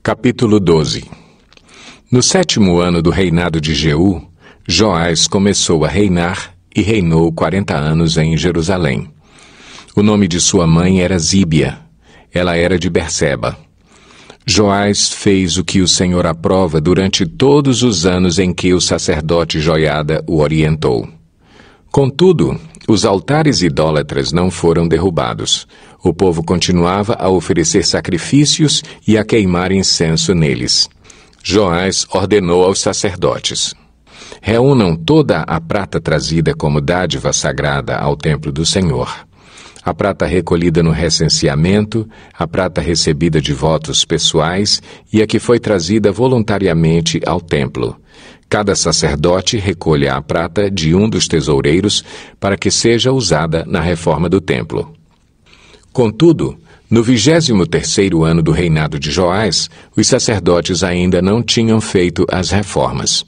Capítulo 12. No 7º ano do reinado de Jeú, Joás começou a reinar e reinou 40 anos em Jerusalém. O nome de sua mãe era Zíbia. Ela era de Berseba. Joás fez o que o Senhor aprova durante todos os anos em que o sacerdote Joiada o orientou. Contudo, os altares idólatras não foram derrubados. O povo continuava a oferecer sacrifícios e a queimar incenso neles. Joás ordenou aos sacerdotes: reúnam toda a prata trazida como dádiva sagrada ao templo do Senhor. A prata recolhida no recenseamento, a prata recebida de votos pessoais e a que foi trazida voluntariamente ao templo. Cada sacerdote recolha a prata de um dos tesoureiros para que seja usada na reforma do templo. Contudo, no 23º ano do reinado de Joás, os sacerdotes ainda não tinham feito as reformas.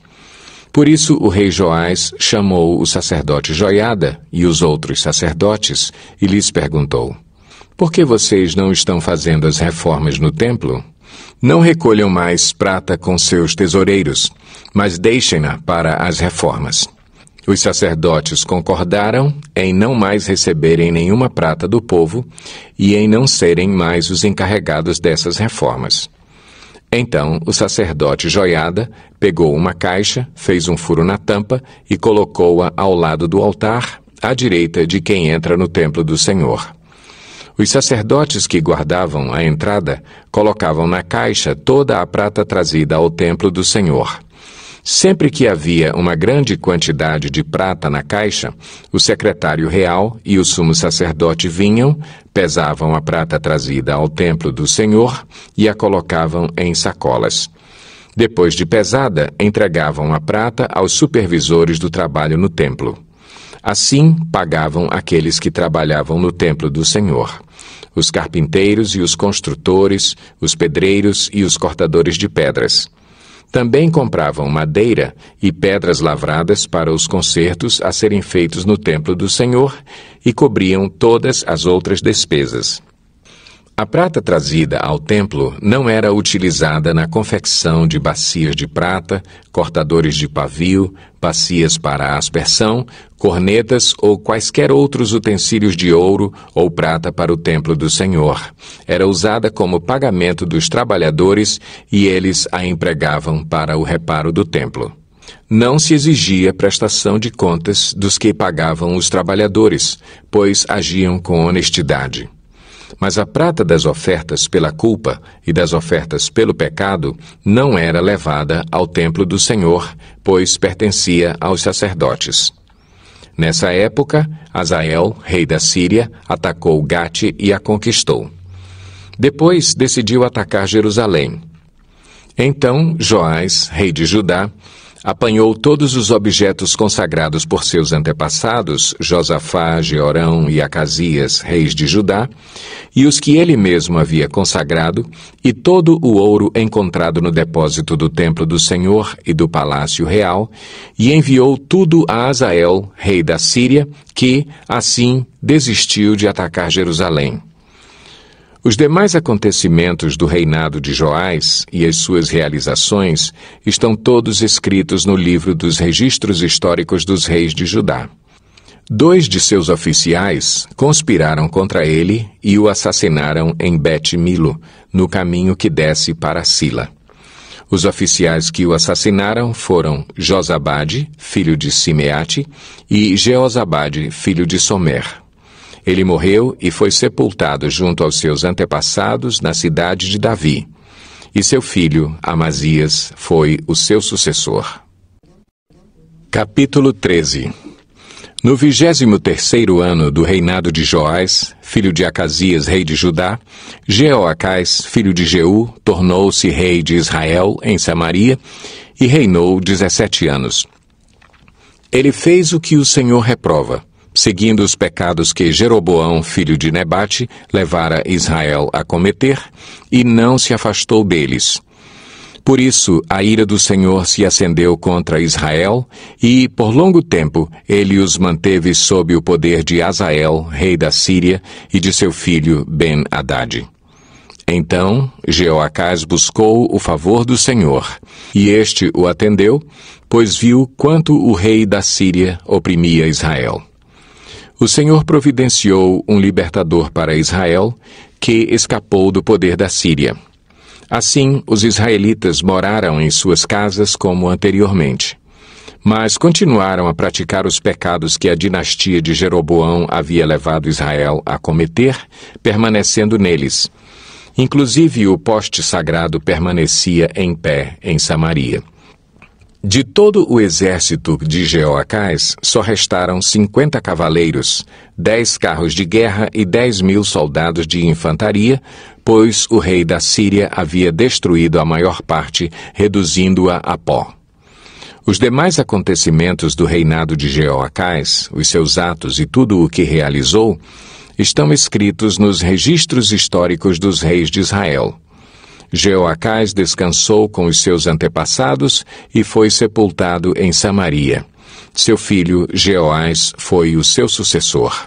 Por isso o rei Joás chamou o sacerdote Joiada e os outros sacerdotes e lhes perguntou: por que vocês não estão fazendo as reformas no templo? Não recolham mais prata com seus tesoureiros, mas deixem-na para as reformas. Os sacerdotes concordaram em não mais receberem nenhuma prata do povo e em não serem mais os encarregados dessas reformas. Então o sacerdote Joiada pegou uma caixa, fez um furo na tampa e colocou-a ao lado do altar, à direita de quem entra no templo do Senhor. Os sacerdotes que guardavam a entrada colocavam na caixa toda a prata trazida ao templo do Senhor. Sempre que havia uma grande quantidade de prata na caixa, o secretário real e o sumo sacerdote vinham, pesavam a prata trazida ao templo do Senhor e a colocavam em sacolas. Depois de pesada, entregavam a prata aos supervisores do trabalho no templo. Assim, pagavam aqueles que trabalhavam no templo do Senhor: os carpinteiros e os construtores, os pedreiros e os cortadores de pedras. Também compravam madeira e pedras lavradas para os concertos a serem feitos no templo do Senhor e cobriam todas as outras despesas. A prata trazida ao templo não era utilizada na confecção de bacias de prata, cortadores de pavio, bacias para aspersão, cornetas ou quaisquer outros utensílios de ouro ou prata para o templo do Senhor. Era usada como pagamento dos trabalhadores e eles a empregavam para o reparo do templo. Não se exigia prestação de contas dos que pagavam os trabalhadores, pois agiam com honestidade. Mas a prata das ofertas pela culpa e das ofertas pelo pecado não era levada ao templo do Senhor, pois pertencia aos sacerdotes. Nessa época, Hazael, rei da Síria, atacou Gate e a conquistou. Depois decidiu atacar Jerusalém. Então Joás, rei de Judá, apanhou todos os objetos consagrados por seus antepassados, Josafá, Jeorão e Acasias, reis de Judá, e os que ele mesmo havia consagrado, e todo o ouro encontrado no depósito do templo do Senhor e do palácio real, e enviou tudo a Hazael, rei da Síria, que, assim, desistiu de atacar Jerusalém. Os demais acontecimentos do reinado de Joás e as suas realizações estão todos escritos no livro dos registros históricos dos reis de Judá. 2 de seus oficiais conspiraram contra ele e o assassinaram em Bet-Milo, no caminho que desce para Sila. Os oficiais que o assassinaram foram Josabade, filho de Simeate, e Jeozabade, filho de Somer. Ele morreu e foi sepultado junto aos seus antepassados na cidade de Davi. E seu filho, Amazias, foi o seu sucessor. Capítulo 13. No 23º ano do reinado de Joás, filho de Acasias, rei de Judá, Jeoacás, filho de Jeú, tornou-se rei de Israel em Samaria e reinou 17 anos. Ele fez o que o Senhor reprova, seguindo os pecados que Jeroboão, filho de Nebate, levara Israel a cometer, e não se afastou deles. Por isso, a ira do Senhor se acendeu contra Israel, e, por longo tempo, ele os manteve sob o poder de Hazael, rei da Síria, e de seu filho Ben-Hadad. Então Jeoacás buscou o favor do Senhor, e este o atendeu, pois viu quanto o rei da Síria oprimia Israel. O Senhor providenciou um libertador para Israel, que escapou do poder da Síria. Assim, os israelitas moraram em suas casas como anteriormente. Mas continuaram a praticar os pecados que a dinastia de Jeroboão havia levado Israel a cometer, permanecendo neles. Inclusive o poste sagrado permanecia em pé em Samaria. De todo o exército de Jeoacás, só restaram 50 cavaleiros, 10 carros de guerra e 10.000 soldados de infantaria, pois o rei da Síria havia destruído a maior parte, reduzindo-a a pó. Os demais acontecimentos do reinado de Jeoacás, os seus atos e tudo o que realizou, estão escritos nos registros históricos dos reis de Israel. Jeoacás descansou com os seus antepassados e foi sepultado em Samaria. Seu filho Jeoás foi o seu sucessor.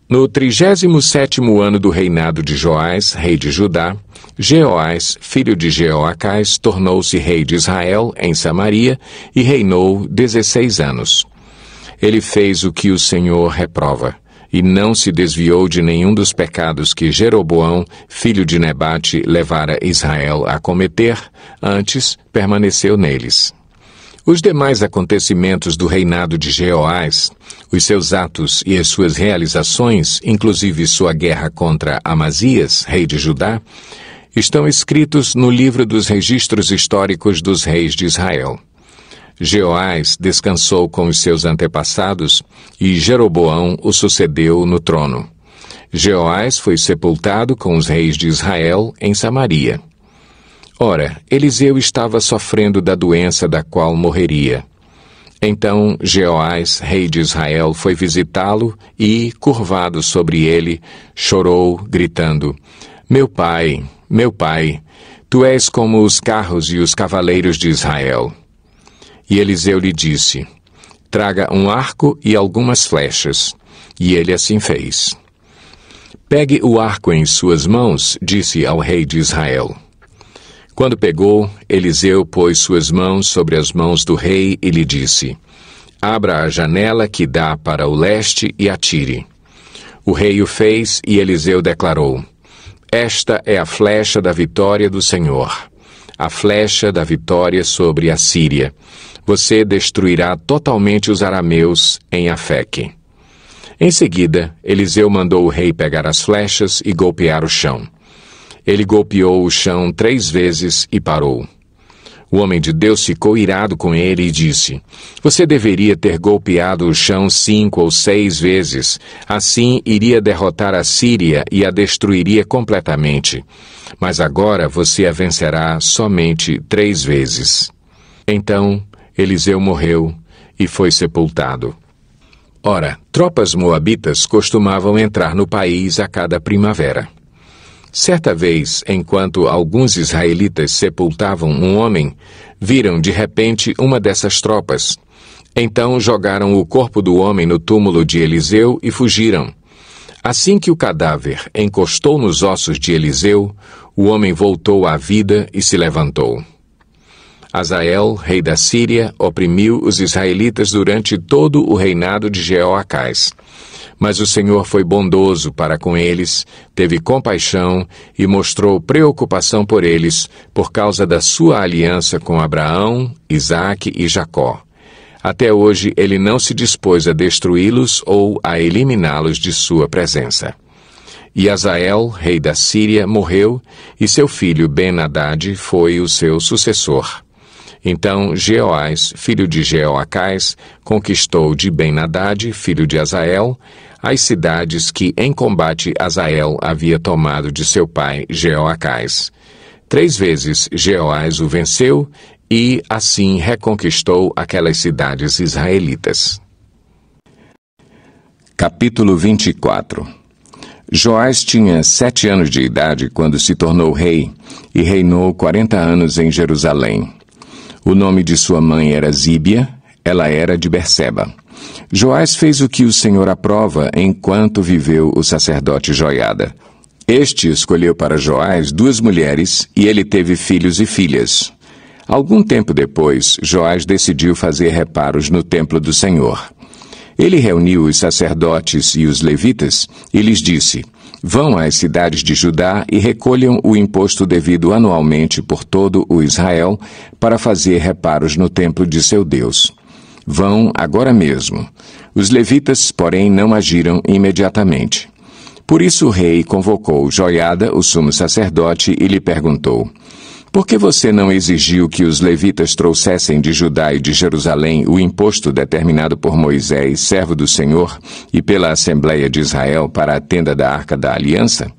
No 37º ano do reinado de Joás, rei de Judá, Jeoás, filho de Jeoacás, tornou-se rei de Israel em Samaria e reinou 16 anos. Ele fez o que o Senhor reprova, e não se desviou de nenhum dos pecados que Jeroboão, filho de Nebate, levara Israel a cometer, antes permaneceu neles. Os demais acontecimentos do reinado de Jeoás, os seus atos e as suas realizações, inclusive sua guerra contra Amazias, rei de Judá, estão escritos no livro dos registros históricos dos reis de Israel. Jeoás descansou com os seus antepassados e Jeroboão o sucedeu no trono. Jeoás foi sepultado com os reis de Israel em Samaria. Ora, Eliseu estava sofrendo da doença da qual morreria. Então Jeoás, rei de Israel, foi visitá-lo e, curvado sobre ele, chorou, gritando: meu pai, tu és como os carros e os cavaleiros de Israel. E Eliseu lhe disse: traga um arco e algumas flechas. E ele assim fez. Pegue o arco em suas mãos, disse ao rei de Israel. Quando pegou, Eliseu pôs suas mãos sobre as mãos do rei e lhe disse: abra a janela que dá para o leste e atire. O rei o fez e Eliseu declarou: esta é a flecha da vitória do Senhor, a flecha da vitória sobre a Síria. Você destruirá totalmente os arameus em Afeque. Em seguida, Eliseu mandou o rei pegar as flechas e golpear o chão. Ele golpeou o chão 3 vezes e parou. O homem de Deus ficou irado com ele e disse: você deveria ter golpeado o chão 5 ou 6 vezes. Assim iria derrotar a Síria e a destruiria completamente. Mas agora você a vencerá somente 3 vezes. Então Eliseu morreu e foi sepultado. Ora, tropas moabitas costumavam entrar no país a cada primavera. Certa vez, enquanto alguns israelitas sepultavam um homem, viram de repente uma dessas tropas. Então jogaram o corpo do homem no túmulo de Eliseu e fugiram. Assim que o cadáver encostou nos ossos de Eliseu, o homem voltou à vida e se levantou. Hazael, rei da Síria, oprimiu os israelitas durante todo o reinado de Jeoacás. Mas o Senhor foi bondoso para com eles, teve compaixão e mostrou preocupação por eles, por causa da sua aliança com Abraão, Isaque e Jacó. Até hoje ele não se dispôs a destruí-los ou a eliminá-los de sua presença. E Hazael, rei da Síria, morreu, e seu filho Ben-Hadad foi o seu sucessor. Então Jeoás, filho de Jeoacás, conquistou de Ben-Hadad, filho de Hazael, as cidades que em combate Hazael havia tomado de seu pai Jeoacás. 3 vezes Jeoás o venceu e assim reconquistou aquelas cidades israelitas. Capítulo 24. Joás tinha 7 anos de idade quando se tornou rei e reinou 40 anos em Jerusalém. O nome de sua mãe era Zíbia, ela era de Berseba. Joás fez o que o Senhor aprova enquanto viveu o sacerdote Joiada. Este escolheu para Joás 2 mulheres, e ele teve filhos e filhas. Algum tempo depois, Joás decidiu fazer reparos no templo do Senhor. Ele reuniu os sacerdotes e os levitas e lhes disse: vão às cidades de Judá e recolham o imposto devido anualmente por todo o Israel para fazer reparos no templo de seu Deus. Vão agora mesmo. Os levitas, porém, não agiram imediatamente. Por isso o rei convocou Joiada, o sumo sacerdote, e lhe perguntou: por que você não exigiu que os levitas trouxessem de Judá e de Jerusalém o imposto determinado por Moisés, servo do Senhor, e pela Assembleia de Israel para a tenda da Arca da Aliança?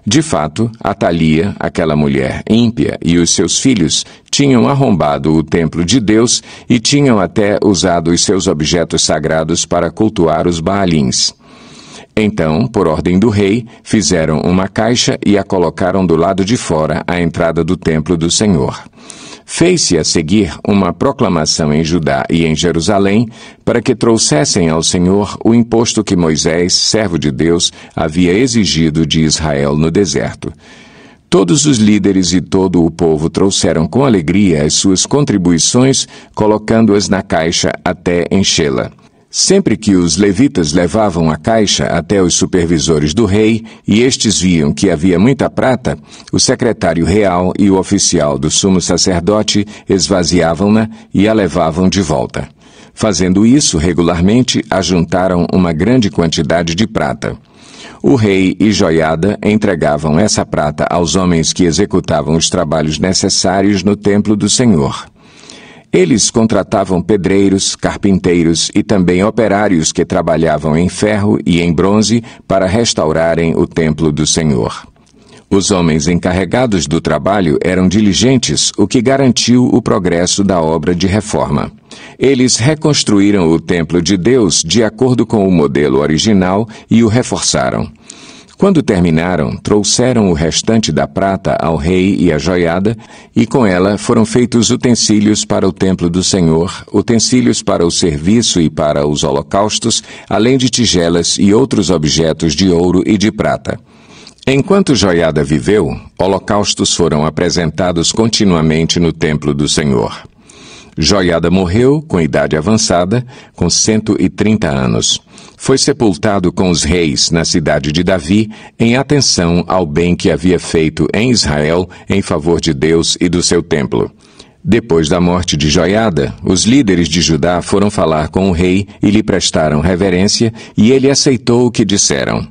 De fato, Atalia, aquela mulher ímpia, e os seus filhos tinham arrombado o templo de Deus e tinham até usado os seus objetos sagrados para cultuar os Baalins. Então, por ordem do rei, fizeram uma caixa e a colocaram do lado de fora, à entrada do templo do Senhor. Fez-se a seguir uma proclamação em Judá e em Jerusalém para que trouxessem ao Senhor o imposto que Moisés, servo de Deus, havia exigido de Israel no deserto. Todos os líderes e todo o povo trouxeram com alegria as suas contribuições, colocando-as na caixa até enchê-la. Sempre que os levitas levavam a caixa até os supervisores do rei, e estes viam que havia muita prata, o secretário real e o oficial do sumo sacerdote esvaziavam-na e a levavam de volta. Fazendo isso regularmente, ajuntaram uma grande quantidade de prata. O rei e Joiada entregavam essa prata aos homens que executavam os trabalhos necessários no templo do Senhor. Eles contratavam pedreiros, carpinteiros e também operários que trabalhavam em ferro e em bronze para restaurarem o templo do Senhor. Os homens encarregados do trabalho eram diligentes, o que garantiu o progresso da obra de reforma. Eles reconstruíram o templo de Deus de acordo com o modelo original e o reforçaram. Quando terminaram, trouxeram o restante da prata ao rei e à Joiada, e com ela foram feitos utensílios para o templo do Senhor, utensílios para o serviço e para os holocaustos, além de tigelas e outros objetos de ouro e de prata. Enquanto Joiada viveu, holocaustos foram apresentados continuamente no templo do Senhor. Joiada morreu, com idade avançada, com 130 anos. Foi sepultado com os reis na cidade de Davi, em atenção ao bem que havia feito em Israel em favor de Deus e do seu templo. Depois da morte de Joiada, os líderes de Judá foram falar com o rei e lhe prestaram reverência, e ele aceitou o que disseram.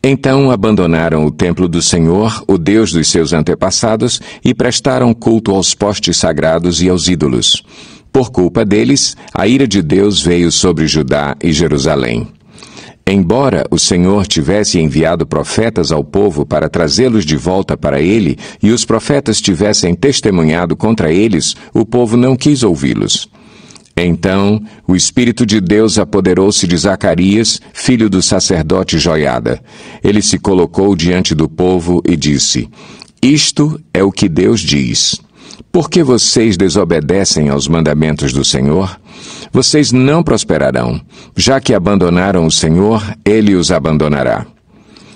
Então abandonaram o templo do Senhor, o Deus dos seus antepassados, e prestaram culto aos postes sagrados e aos ídolos. Por culpa deles, a ira de Deus veio sobre Judá e Jerusalém. Embora o Senhor tivesse enviado profetas ao povo para trazê-los de volta para ele, e os profetas tivessem testemunhado contra eles, o povo não quis ouvi-los. Então, o Espírito de Deus apoderou-se de Zacarias, filho do sacerdote Joiada. Ele se colocou diante do povo e disse: isto é o que Deus diz. Por que vocês desobedecem aos mandamentos do Senhor? Vocês não prosperarão. Já que abandonaram o Senhor, ele os abandonará.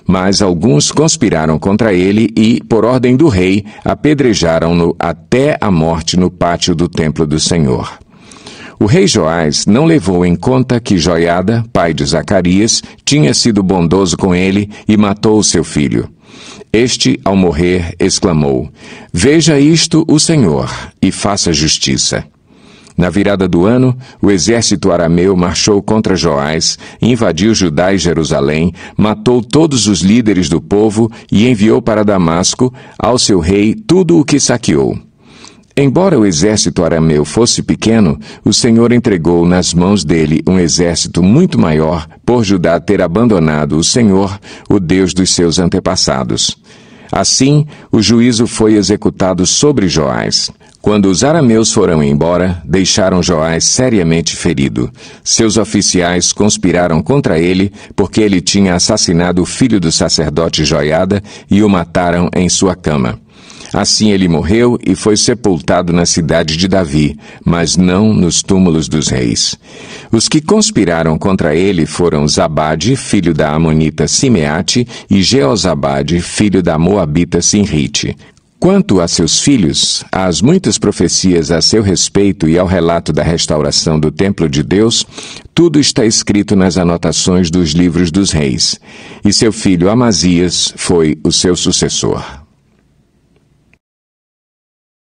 Mas alguns conspiraram contra ele e, por ordem do rei, apedrejaram-no até a morte no pátio do templo do Senhor. O rei Joás não levou em conta que Joiada, pai de Zacarias, tinha sido bondoso com ele e matou o seu filho. Este, ao morrer, exclamou: veja isto o Senhor, e faça justiça. Na virada do ano, o exército arameu marchou contra Joás, invadiu Judá e Jerusalém, matou todos os líderes do povo e enviou para Damasco, ao seu rei, tudo o que saqueou. Embora o exército arameu fosse pequeno, o Senhor entregou nas mãos dele um exército muito maior por Judá ter abandonado o Senhor, o Deus dos seus antepassados. Assim, o juízo foi executado sobre Joás. Quando os arameus foram embora, deixaram Joás seriamente ferido. Seus oficiais conspiraram contra ele porque ele tinha assassinado o filho do sacerdote Joiada e o mataram em sua cama. Assim ele morreu e foi sepultado na cidade de Davi, mas não nos túmulos dos reis. Os que conspiraram contra ele foram Zabade, filho da amonita Simeate, e Jeozabade, filho da moabita Sinrite. Quanto a seus filhos, às muitas profecias a seu respeito e ao relato da restauração do templo de Deus, tudo está escrito nas anotações dos livros dos reis. E seu filho Amazias foi o seu sucessor.